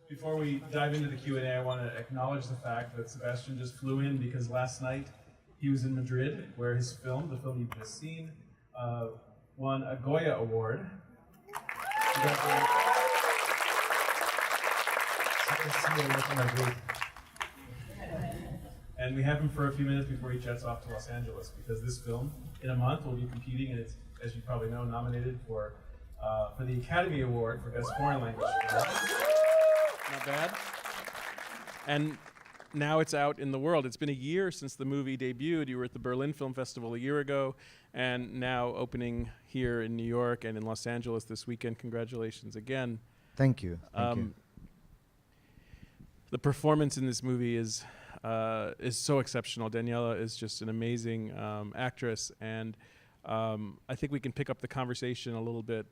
Before we dive into the Q&A, I want to acknowledge the fact that Sebastian just flew in because last night he was in Madrid, where his film, the film you've just seen, won a Goya Award. And we have him for a few minutes before he jets off to Los Angeles, because this film, in a month, will be competing, and it's, as you probably know, nominated for the Academy Award for Best Foreign Language Film. Not bad. And now it's out in the world. It's been a year since the movie debuted. You were at the Berlin Film Festival a year ago, and now opening here in New York and in Los Angeles this weekend. Congratulations again. Thank you. Thank you. The performance in this movie is so exceptional. Daniela is just an amazing actress, and I think we can pick up the conversation a little bit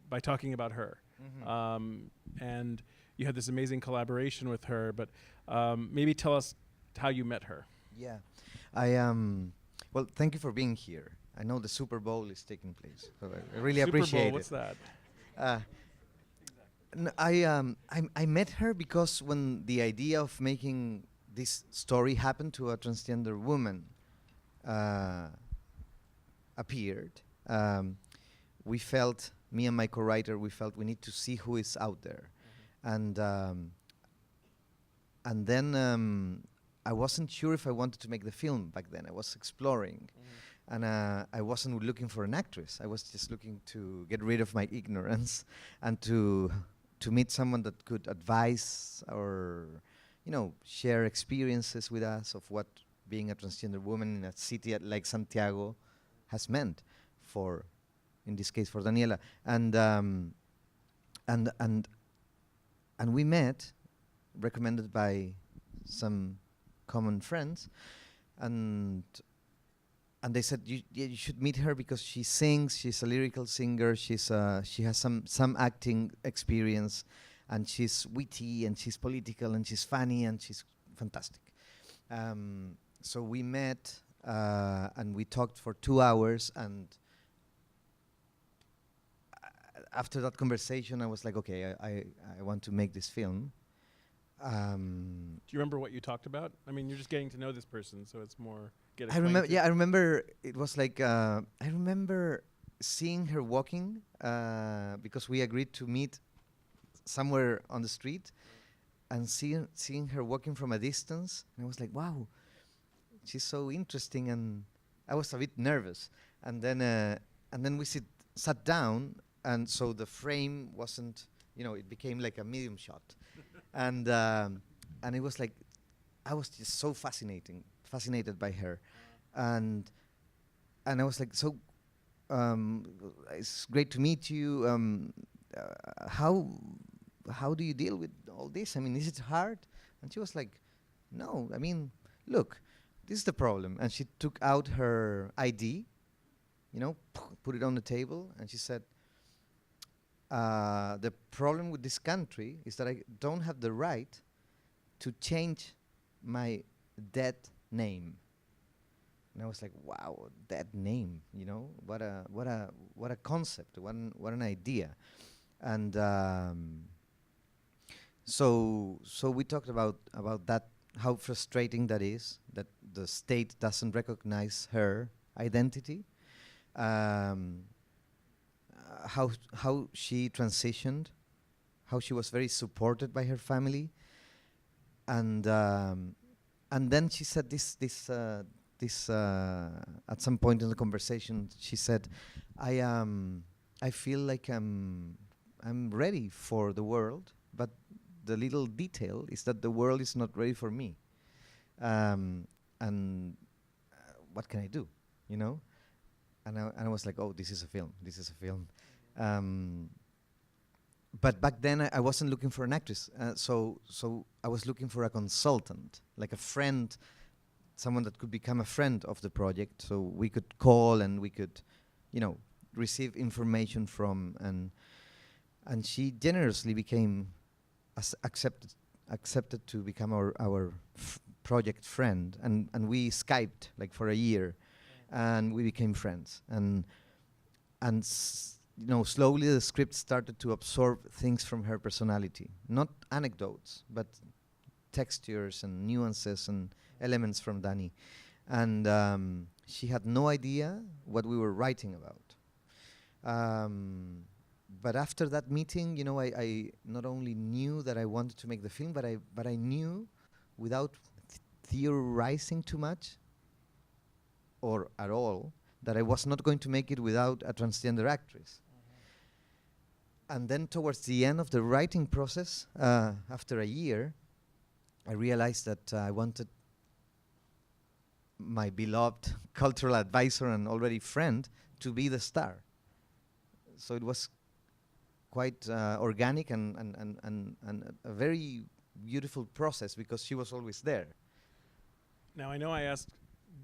by talking about her. Mm-hmm. And you had this amazing collaboration with her, but maybe tell us how you met her. Yeah, well, thank you for being here. I know the Super Bowl is taking place, so I really Super appreciate Bowl, it. what's that? I met her because when the idea of making this story happen to a transgender woman appeared, we felt, me and my co-writer, we felt we need to see who is out there. Mm-hmm. And then I wasn't sure if I wanted to make the film back then. I was exploring. Mm-hmm. And I wasn't looking for an actress. I was just looking to get rid of my ignorance and to meet someone that could advise or, share experiences with us of what being a transgender woman in a city like Santiago has meant for, in this case, for Daniela. And we met, recommended by some common friends, and they said you should meet her because she sings. She's a lyrical singer. She has some acting experience, and she's witty and she's political and she's funny and she's fantastic. So we met and we talked for 2 hours, and after that conversation, I was like, okay, I want to make this film. Do you remember what you talked about? I mean, you're just getting to know this person, so it's more get I remember. Yeah, I remember. It was like I remember seeing her walking because we agreed to meet somewhere on the street, and seeing her walking from a distance, and I was like, wow, she's so interesting, and I was a bit nervous, and then we sat down, and so the frame wasn't, it became like a medium shot. And it was like, I was just so fascinated by her, and I was like, so it's great to meet you. How do you deal with all this? I mean, is it hard? And she was like, no. I mean, look, this is the problem. And she took out her ID, put it on the table, and she said, the problem with this country is that I don't have the right to change my dead name. And I was like, wow, dead name, what a concept, what an idea. And so we talked about that, how frustrating that is, that the state doesn't recognize her identity. How she transitioned, how she was very supported by her family, and then she said this at some point in the conversation. She said, I feel like I'm ready for the world, but the little detail is that the world is not ready for me, and what can I do, And I was like, oh, this is a film. But back then I wasn't looking for an actress, so I was looking for a consultant, like a friend, someone that could become a friend of the project, so we could call and we could, receive information from, and she generously became accepted to become our project friend, and we Skyped like for a year, and we became friends, and slowly the script started to absorb things from her personality, not anecdotes, but textures and nuances and elements from Dani. And she had no idea what we were writing about. But after that meeting, I not only knew that I wanted to make the film, but I knew, without theorizing too much or at all, that I was not going to make it without a transgender actress. And then towards the end of the writing process, after a year, I realized that I wanted my beloved cultural advisor and already friend to be the star. So it was quite organic and a very beautiful process, because she was always there. Now, I know I asked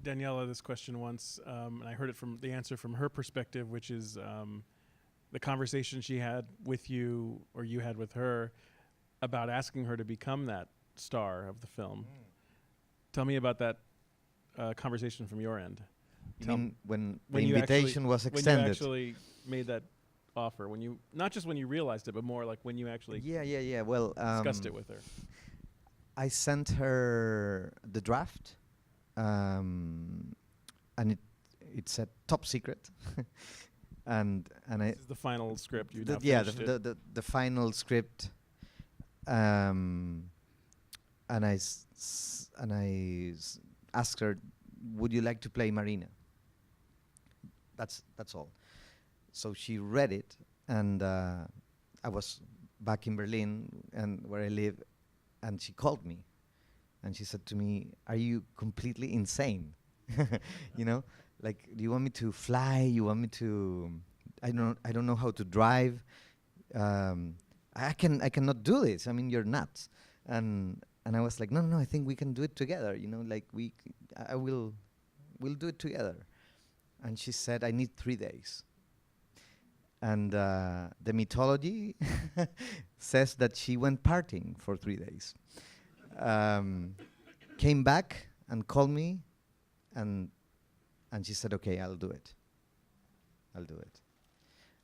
Daniela this question once, and I heard it from the answer from her perspective, which is the conversation she had with you, or you had with her, about asking her to become that star of the film. Tell me about that conversation from your end. You mean when the when you invitation was extended? When you actually made that offer, when you, not just when you realized it, but more like when you actually Well, discussed it with her. I sent her the draft, and it said top secret, and I This is the final script. You the final script, and I asked her, would you like to play Marina? That's all. So she read it, and I was back in Berlin, and where I live, and she called me, and she said to me, "Are you completely insane? Like, do you want me to fly? You want me to? I don't know how to drive. I cannot do this. I mean, you're nuts." And I was like, no, I think we can do it together. Like we'll do it together. And she said, I need 3 days. And the mythology says that she went partying for 3 days. Came back and called me, and she said, okay, I'll do it.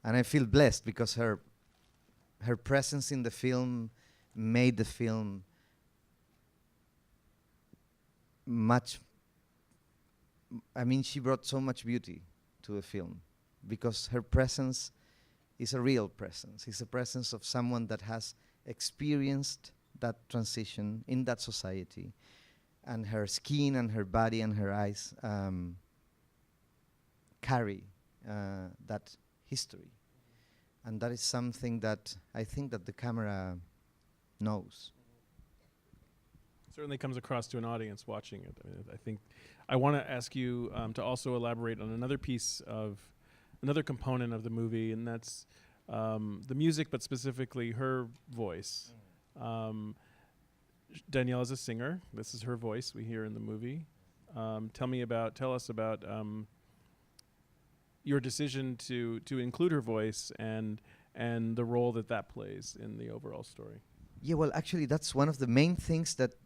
And I feel blessed, because her presence in the film made the film she brought so much beauty to the film, because her presence is a real presence. It's a presence of someone that has experienced that transition in that society, and her skin and her body and her eyes carry that history. And that is something that I think that the camera knows. Certainly comes across to an audience watching it. I think I want to ask you to also elaborate on another component of the movie, and that's the music, but specifically her voice. Daniela is a singer. This is her voice we hear in the movie. Tell us about your decision to include her voice and the role that plays in the overall story. Yeah, well, actually, that's one of the main things that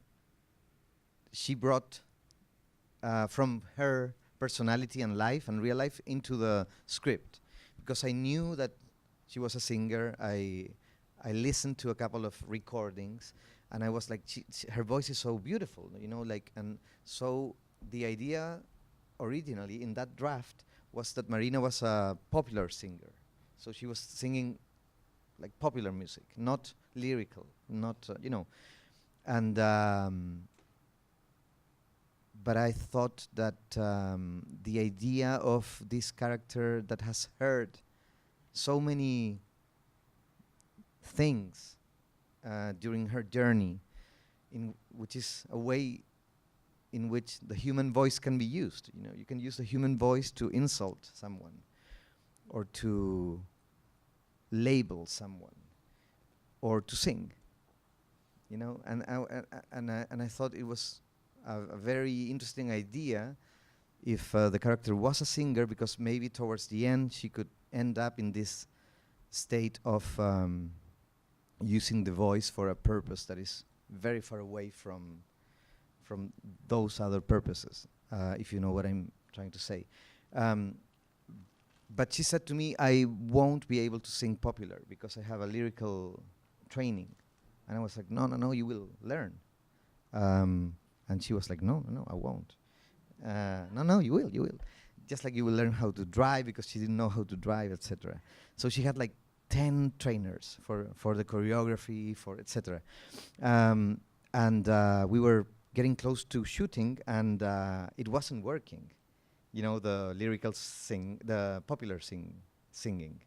she brought from her personality and life and real life into the script, because I knew that she was a singer. I listened to a couple of recordings, and I was like, her voice is so beautiful, and so the idea originally in that draft was that Marina was a popular singer, so she was singing like popular music, not lyrical, not and but I thought that the idea of this character that has heard so many things during her journey, which is a way in which the human voice can be used. You can use the human voice to insult someone, or to label someone, or to sing. And I thought it was a very interesting idea if the character was a singer, because maybe towards the end she could end up in this state of using the voice for a purpose that is very far away from those other purposes, if you know what I'm trying to say. but she said to me, I won't be able to sing popular because I have a lyrical training. And I was like, no, no, no, you will learn. And she was like, no, no, no, I won't. No, no, you will. Just like you will learn how to drive because she didn't know how to drive, etc. So she had like 10 trainers for the choreography, for etc. And we were getting close to shooting, and it wasn't working. You know, the lyrical the popular singing.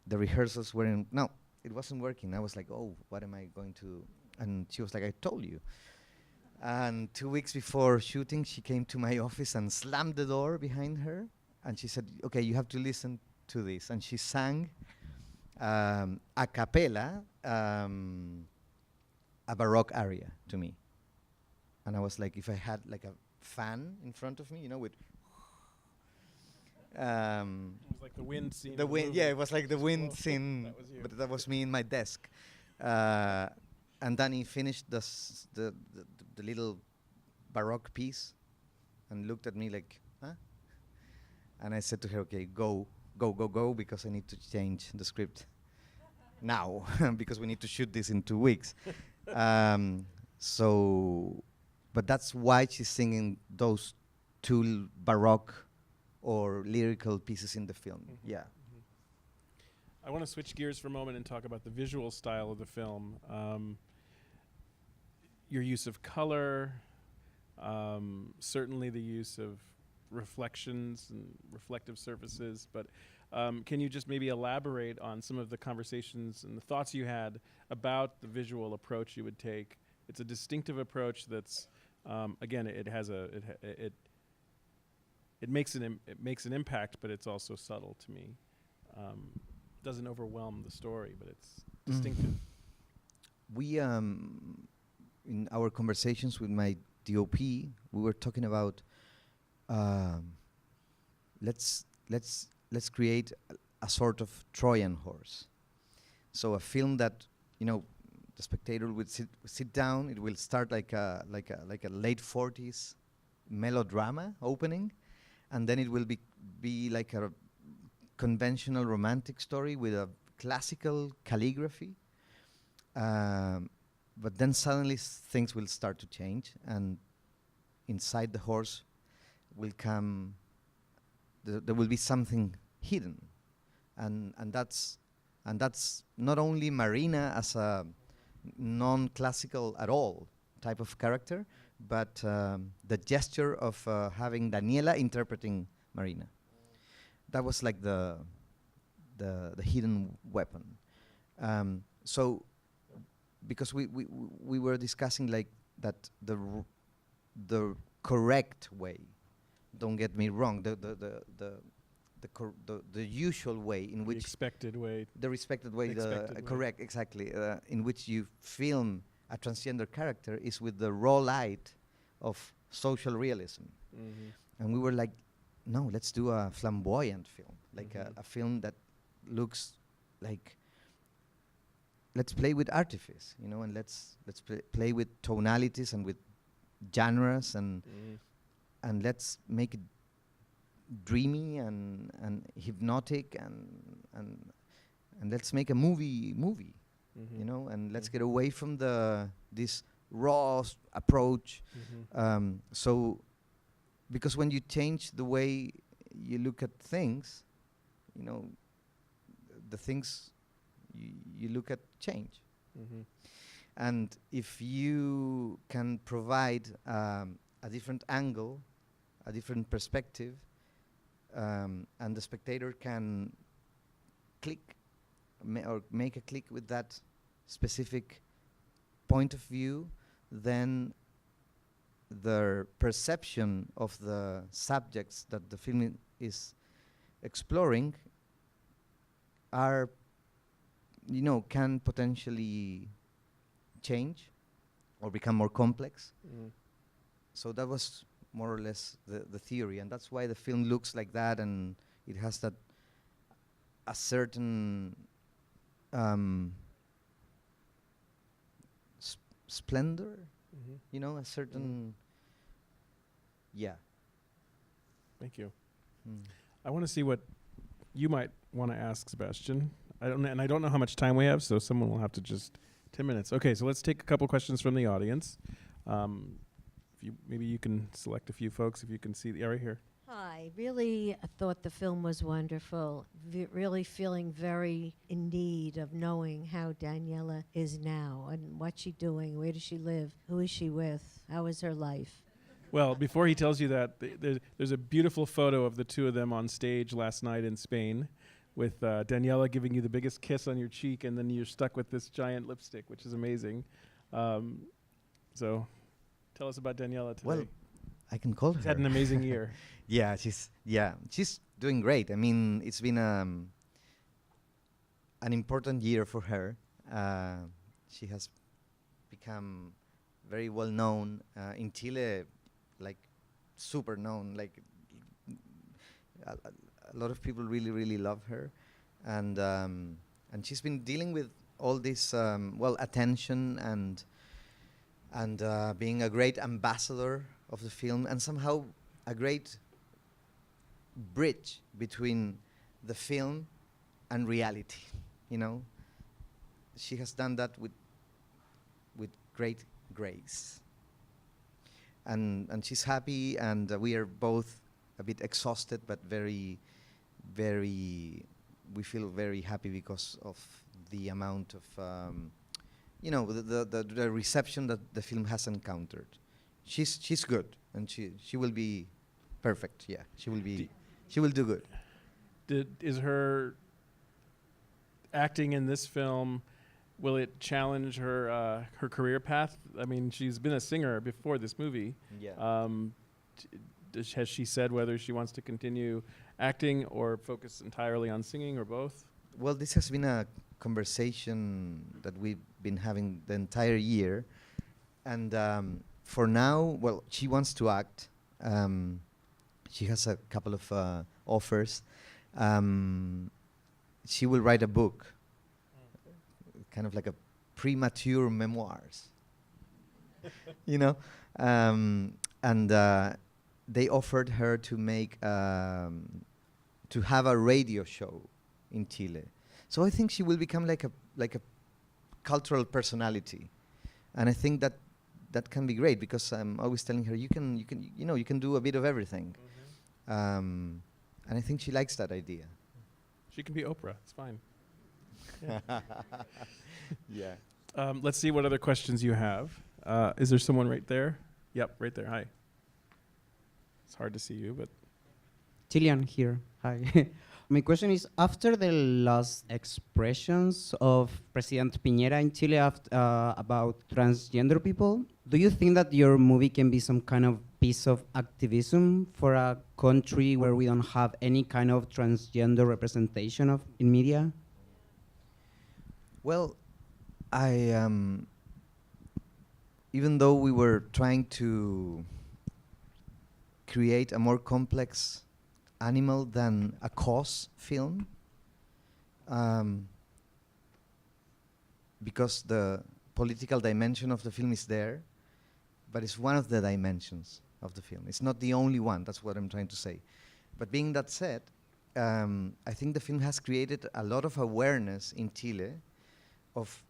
The rehearsals weren't, no, it wasn't working. I was like, oh, what am I going to, and she was like, I told you. And 2 weeks before shooting, she came to my office and slammed the door behind her, and she said, okay, you have to listen to this. And she sang a cappella, a Baroque aria to me. And I was like, if I had like a fan in front of me, you know, with It was like the wind scene. the wind, yeah, it was like the Just wind blow. scene, That was you. but that was me in my desk. And then he finished the little Baroque piece and looked at me like, huh? And I said to her, okay, go, because I need to change the script now, because we need to shoot this in 2 weeks. So, but that's why she's singing those two Baroque or lyrical pieces in the film. Mhm. Yeah. I want to switch gears for a moment and talk about the visual style of the film. Your use of color, certainly the use of reflections and reflective surfaces, but can you just maybe elaborate on some of the conversations and the thoughts you had about the visual approach you would take? It's a distinctive approach that's, again, it has it makes an impact, but it's also subtle to me. Doesn't overwhelm the story, but it's distinctive. We in our conversations with my DOP, we were talking about let's create a sort of Trojan horse. So a film that, you know, the spectator would sit down. It will start like a late 40s melodrama opening, and then it will be like a conventional romantic story with a classical calligraphy. But then suddenly things will start to change, and inside the horse will come, there will be something hidden. And that's not only Marina as a non-classical at all type of character, but the gesture of having Daniela interpreting Marina. That was like the hidden weapon. So because we were discussing like that the correct way, don't get me wrong, the usual way in The which expected way. the respected way, correct, exactly, in which you film a transgender character is with the raw light of social realism. Mm-hmm. And we were like, no, let's do a flamboyant film, like a film that looks like, let's play with artifice, you know, and let's play with tonalities and with genres, and let's make it dreamy and hypnotic, and let's make a movie, you know, and let's get away from this raw approach. So, because when you change the way you look at things, you know, the things you look at change. And if you can provide a different angle, a different perspective, and the spectator can click or make a click with that specific point of view, then the perception of the subjects that the film is exploring are, you know, can potentially change or become more complex. So that was more or less the theory, and that's why the film looks like that, and it has that a certain splendor, you know, a certain Thank you. I want to see what you might want to ask Sebastian. I don't know how much time we have, so someone will have to just 10 minutes. Okay, so let's take a couple questions from the audience. Maybe you can select a few folks if you can see right here. Hi, really thought the film was wonderful. Really feeling very in need of knowing how Daniela is now and what's she doing, where does she live, who is she with, how is her life? Well, before he tells you that, there's a beautiful photo of the two of them on stage last night in Spain with Daniela giving you the biggest kiss on your cheek, and then you're stuck with this giant lipstick, which is amazing. So tell us about Daniela today. Well, I can call her. She's had an amazing year. She's doing great. I mean, it's been an important year for her. She has become very well known in Chile, like super known. Like a lot of people really love her, and she's been dealing with all this attention and being a great ambassador of the film, and somehow a great bridge between the film and reality. You know, she has done that with great grace, and she's happy, and we are both a bit exhausted, but we feel very happy because of the amount of the reception that the film has encountered. She's good, and she will be perfect. Yeah, she will do good. Is her acting in this film, will it challenge her her career path? I mean, she's been a singer before this movie. Yeah. Has she said whether she wants to continue acting or focus entirely on singing, or both? Well, this has been a conversation that we've been having the entire year, and for now, well, she wants to act. She has a couple of offers. She will write a book, kind of like a premature memoirs, you know, and they offered her to make to have a radio show in Chile. So I think she will become like a cultural personality, and I think that can be great, because I'm always telling her you can do a bit of everything, and I think she likes that idea. She can be Oprah. It's fine. Yeah. Let's see what other questions you have. Is there someone right there? Yep, right there. Hi. It's hard to see you, but Chilean here. Hi. My question is, after the last expressions of President Piñera in Chile about transgender people, do you think that your movie can be some kind of piece of activism for a country where we don't have any kind of transgender representation in media? Well, even though we were trying to create a more complex animal than a cause film, because the political dimension of the film is there, but it's one of the dimensions of the film. It's not the only one, that's what I'm trying to say. But being that said, I think the film has created a lot of awareness in Chile of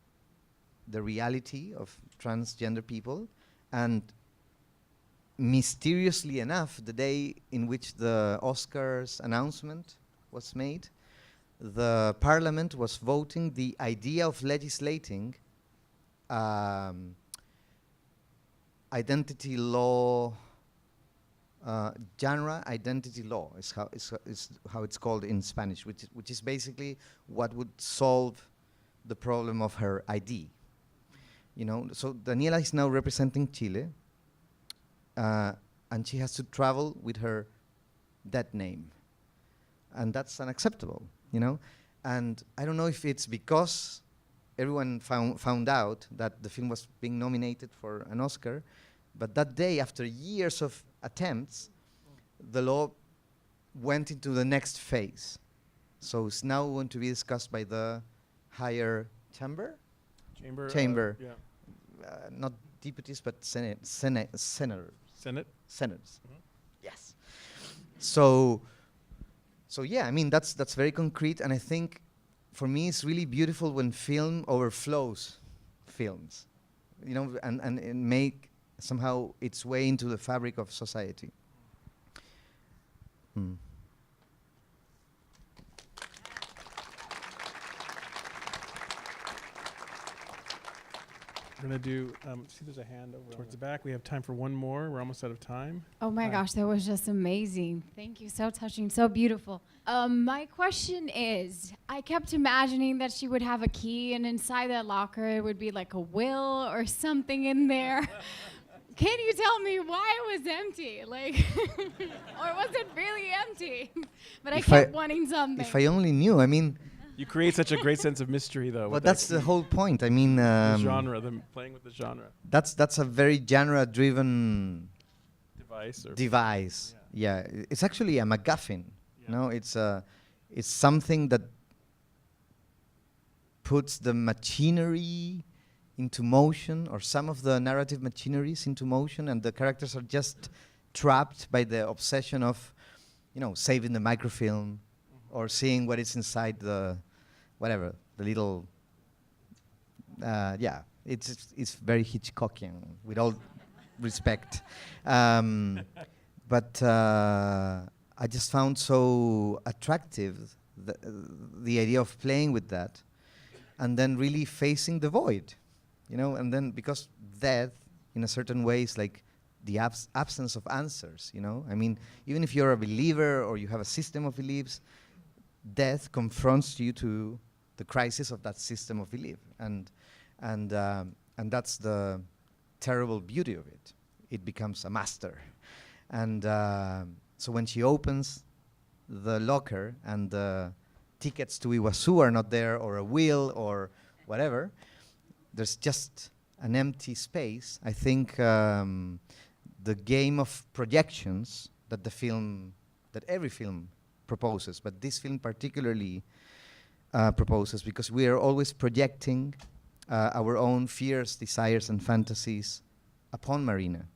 the reality of transgender people, and mysteriously enough, the day in which the Oscars announcement was made, the parliament was voting the idea of legislating identity law, genre identity law is how it's called in Spanish, which is basically what would solve the problem of her ID. You know, so Daniela is now representing Chile, and she has to travel with her dead name, and that's unacceptable, you know. And I don't know if it's because everyone found out that the film was being nominated for an Oscar, but that day, after years of attempts, the law went into the next phase. So it's now going to be discussed by the higher chamber. Yeah. Not deputies, but senators. Senate. Senators. Mm-hmm. Yes. So So yeah, I mean that's very concrete, and I think for me it's really beautiful when film overflows films, you know, and it make somehow its way into the fabric of society. Hmm. We're gonna do. See, there's a hand over towards the back. We have time for one more. We're almost out of time. Oh my Hi. gosh, that was just amazing. Thank you. So touching, so beautiful. My question is, I kept imagining that she would have a key and inside that locker it would be like a will or something in there. Can you tell me why it was empty? Like, or was it really empty? But I If kept wanting something. If I only knew, I mean, You create such a great sense of mystery, though. but with that's that the whole point. I mean, the genre, playing with the genre that's a very genre-driven device. Or device. Yeah, it's actually a MacGuffin. No, it's something that puts the machinery into motion, or some of the narrative machineries into motion, and the characters are just trapped by the obsession of, you know, saving the microfilm, or seeing what is inside the, whatever, the little. Yeah, it's very Hitchcockian, with all respect. But I just found so attractive the idea of playing with that, and then really facing the void, you know. And then, because death, in a certain way, is like the absence of answers, you know. I mean, even if you're a believer or you have a system of beliefs, death confronts you to the crisis of that system of belief, and that's the terrible beauty of it. It becomes a master. And so when she opens the locker and the tickets to Iguazu are not there, or a will, or whatever, there's just an empty space. I think the game of projections that every film proposes, but this film particularly proposes, because we are always projecting our own fears, desires, and fantasies upon Marina.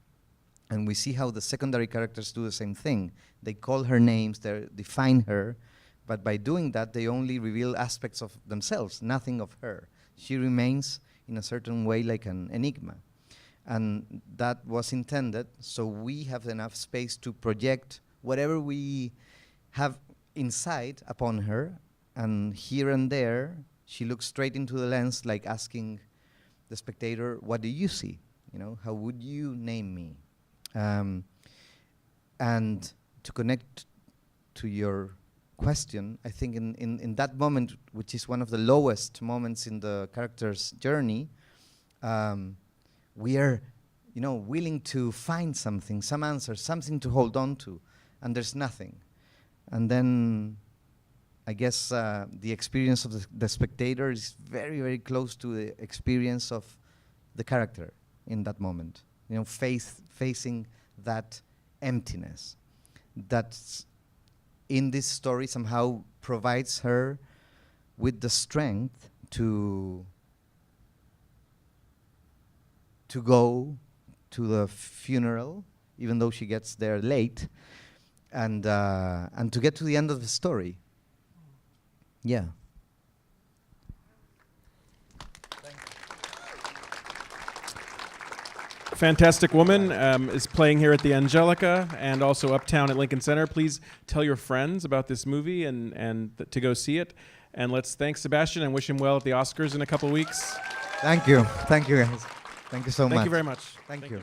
And we see how the secondary characters do the same thing. They call her names, they define her, but by doing that, they only reveal aspects of themselves, nothing of her. She remains, in a certain way, like an enigma. And that was intended, so we have enough space to project whatever we have inside upon her, and here and there, she looks straight into the lens, like asking the spectator, what do you see? You know, how would you name me? And to connect to your question, I think in that moment, which is one of the lowest moments in the character's journey, we are, you know, willing to find something, some answer, something to hold on to, and there's nothing. And then I guess the experience of the spectator is very, very close to the experience of the character in that moment. You know, facing that emptiness that in this story somehow provides her with the strength to go to the funeral, even though she gets there late, and to get to the end of the story. Yeah. Fantastic Woman is playing here at the Angelica and also Uptown at Lincoln Center. Please tell your friends about this movie and to go see it. And let's thank Sebastian and wish him well at the Oscars in a couple weeks. Thank you. Thank you, guys. Thank you so much. Thank you very much. Thank you.